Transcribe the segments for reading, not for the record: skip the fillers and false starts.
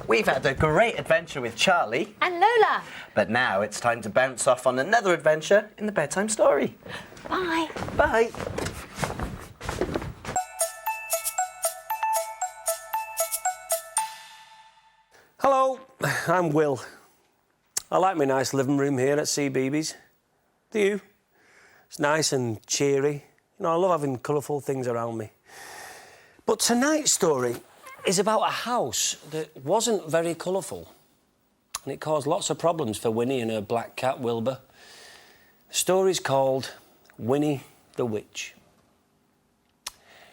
We've had a great adventure with Charlie. And Lola. But now it's time to bounce off on another adventure in the bedtime story. Bye. Bye. Hello, I'm Will. I like my nice living room here at CBeebies. Do you? It's nice and cheery. You know, I love having colourful things around me. But tonight's story is about a house that wasn't very colourful. And it caused lots of problems for Winnie and her black cat, Wilbur. The story's called Winnie the Witch.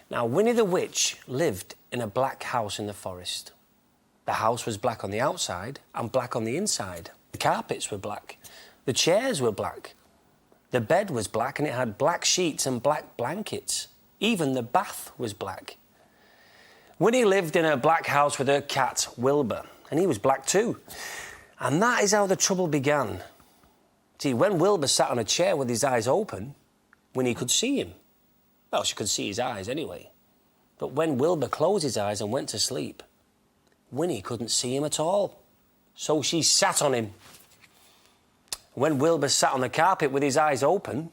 Now, Winnie the Witch lived in a black house in the forest. The house was black on the outside and black on the inside. The carpets were black. The chairs were black. The bed was black and it had black sheets and black blankets. Even the bath was black. Winnie lived in a black house with her cat, Wilbur, and he was black too. And that is how the trouble began. See, when Wilbur sat on a chair with his eyes open, Winnie could see him. Well, she could see his eyes anyway. But when Wilbur closed his eyes and went to sleep, Winnie couldn't see him at all. So she sat on him. When Wilbur sat on the carpet with his eyes open,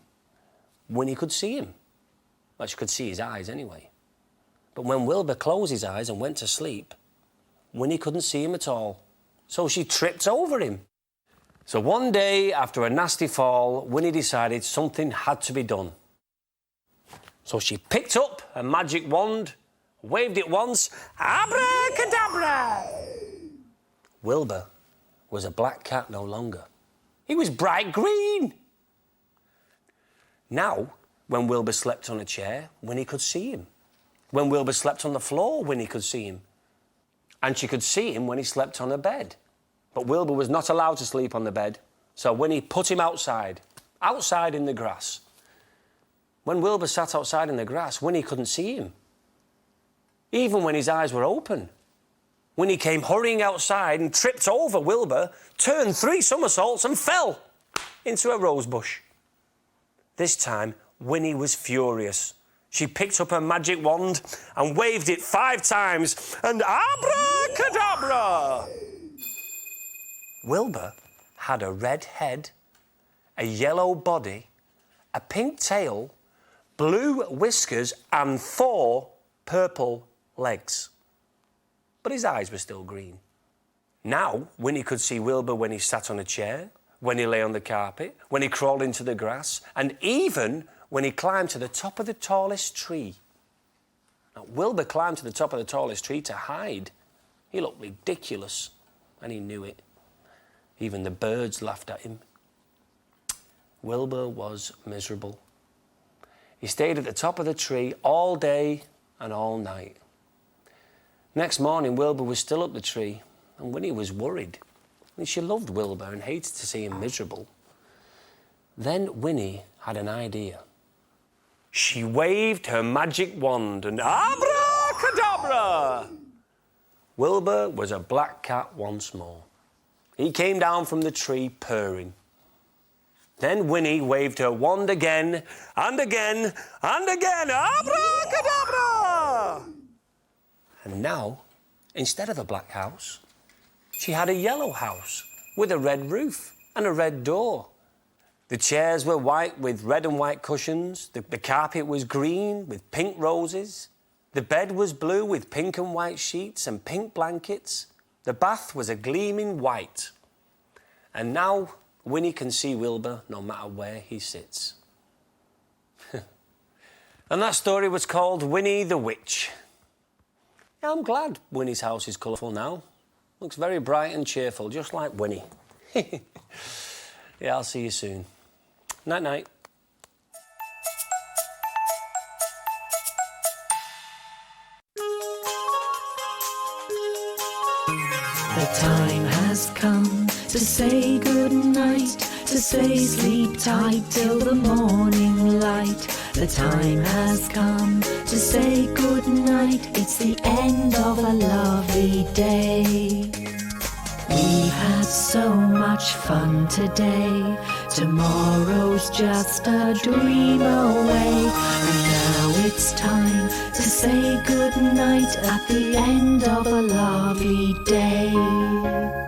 Winnie could see him. Well, she could see his eyes anyway. But when Wilbur closed his eyes and went to sleep, Winnie couldn't see him at all. So she tripped over him. So one day, after a nasty fall, Winnie decided something had to be done. So she picked up a magic wand, waved it once, abracadabra! Wilbur was a black cat no longer. He was bright green. Now, when Wilbur slept on a chair, Winnie could see him. When Wilbur slept on the floor, Winnie could see him. And she could see him when he slept on a bed. But Wilbur was not allowed to sleep on the bed, so Winnie put him outside in the grass. When Wilbur sat outside in the grass, Winnie couldn't see him, even when his eyes were open. Winnie came hurrying outside and tripped over Wilbur, turned 3 somersaults and fell into a rose bush. This time, Winnie was furious. She picked up her magic wand and waved it 5 times, and abracadabra! Wilbur had a red head, a yellow body, a pink tail, blue whiskers, and 4 purple legs. But his eyes were still green. Now, Winnie could see Wilbur when he sat on a chair, when he lay on the carpet, when he crawled into the grass, and even when he climbed to the top of the tallest tree. Now, Wilbur climbed to the top of the tallest tree to hide. He looked ridiculous, and he knew it. Even the birds laughed at him. Wilbur was miserable. He stayed at the top of the tree all day and all night. Next morning, Wilbur was still up the tree, and Winnie was worried. She loved Wilbur and hated to see him miserable. Then Winnie had an idea. She waved her magic wand and abracadabra! Wilbur was a black cat once more. He came down from the tree purring. Then Winnie waved her wand again and again and again. Abracadabra! And now, instead of a black house, she had a yellow house with a red roof and a red door. The chairs were white with red and white cushions. The carpet was green with pink roses. The bed was blue with pink and white sheets and pink blankets. The bath was a gleaming white. And now Winnie can see Wilbur no matter where he sits. And that story was called Winnie the Witch. Yeah, I'm glad Winnie's house is colourful now. Looks very bright and cheerful, just like Winnie. Yeah, I'll see you soon. Night-night. The time has come to say good night, to say sleep tight till the morning light. The time has come to say good night, it's the end of a lovely day. We had so much fun today. Tomorrow's just a dream away. And now it's time to say goodnight at the end of a lovely day.